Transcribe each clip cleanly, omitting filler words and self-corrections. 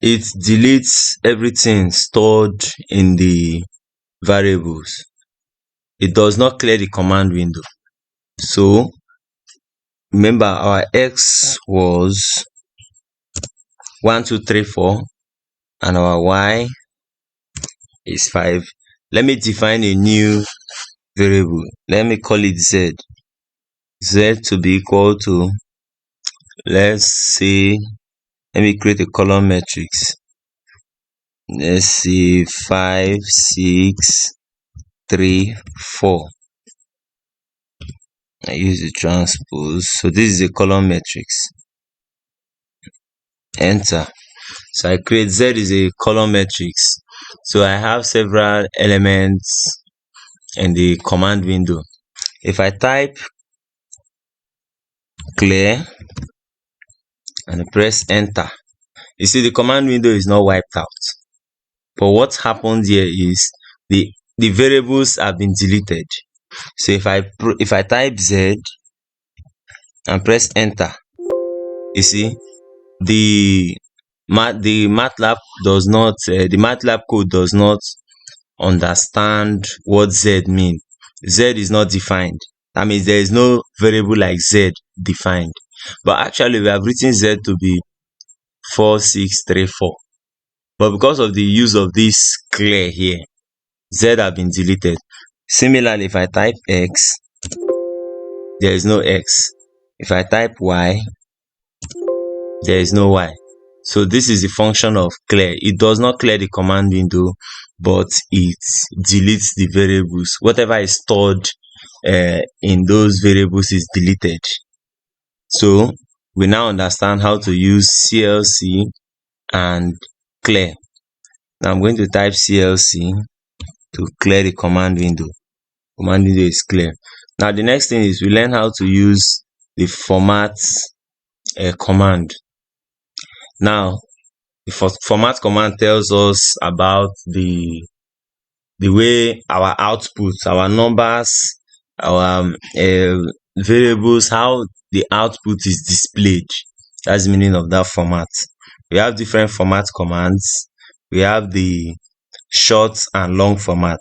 it deletes everything stored in the variables. It does not clear the command window. So remember, our x was 1 2 3 4 and our y is 5. Let me define a new variable. Let me call it z. Z to be equal to, let's say, let me create a column matrix. Let's see, 5 6 3 4. I use the transpose. So this is a column matrix. Enter. So I create Z is a column matrix. So I have several elements in the command window. If I type clear and press enter, you see the command window is not wiped out. But what happened here is the variables have been deleted. So if I type Z and press enter, you see the matlab does not the matlab code does not understand what Z means. Z is not defined. That means there is no variable like Z defined. But actually we have written Z to be 4 6 3 4. But because of the use of this clear here, Z have been deleted. Similarly, if I type X, there is no X. If I type Y, there is no Y. So this is the function of clear. It does not clear the command window, but it deletes the variables. Whatever is stored in those variables is deleted. So we now understand how to use CLC and clear. Now I'm going to type CLC to clear the command window. Command window is clear. Now the next thing is we learn how to use the format command. Now the format command tells us about the way our output, our numbers, our variables, how the output is displayed. That's the meaning of that format. We have different format commands. We have the short and long format.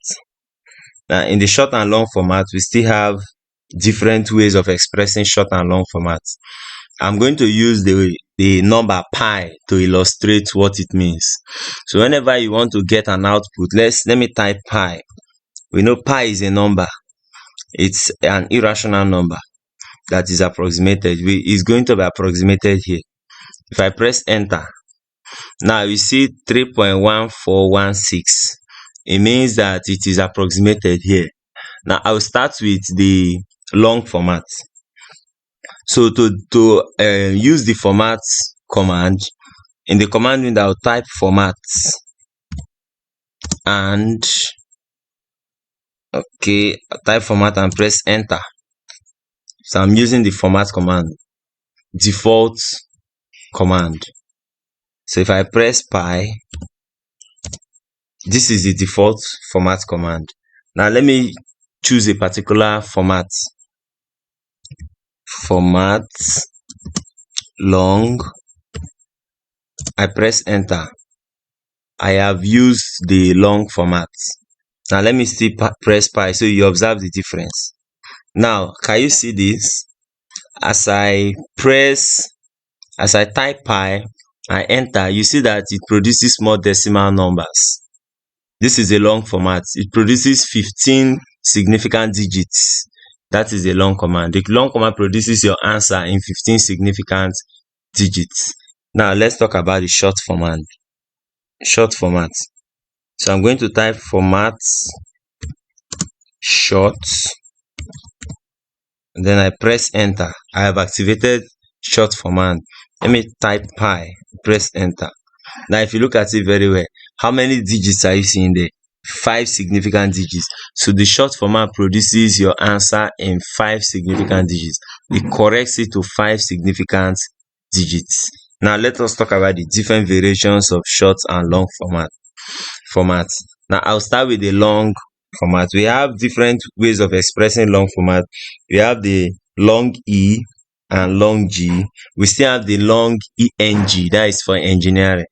Now in the short and long format, we still have different ways of expressing short and long formats. I'm going to use the number pi to illustrate what it means. So whenever you want to get an output, let me type pi. We know pi is a number. It's an irrational number that is approximated. It's going to be approximated here. If I press enter, now you see 3.1416. It means that it is approximated here. Now I will start with the long format. So to use the format command, in the command window I'll type format and I type format and press enter. So I'm using the format command, default command. So if I press pi, this is the default format command. Now let me choose a particular format. Format long. I press enter. I have used the long format. Now let me still press pi so you observe the difference. Now can you see this? As I type pi, I enter, you see that it produces more decimal numbers. This is a long format. It produces 15 significant digits. That is a long command. The long command produces your answer in 15 significant digits. Now let's talk about the short format. Short format. So I'm going to type format short, and then I press enter. I have activated short format. Let me type pi, press enter. Now if you look at it very well, how many digits are you seeing there? 5 significant digits. So the short format produces your answer in 5 significant digits. It corrects it to 5 significant digits. Now let us talk about the different variations of short and long formats. Now I'll start with the long format. We have different ways of expressing long format. We have the long E and long G. We still have the long ENG, that is for engineering.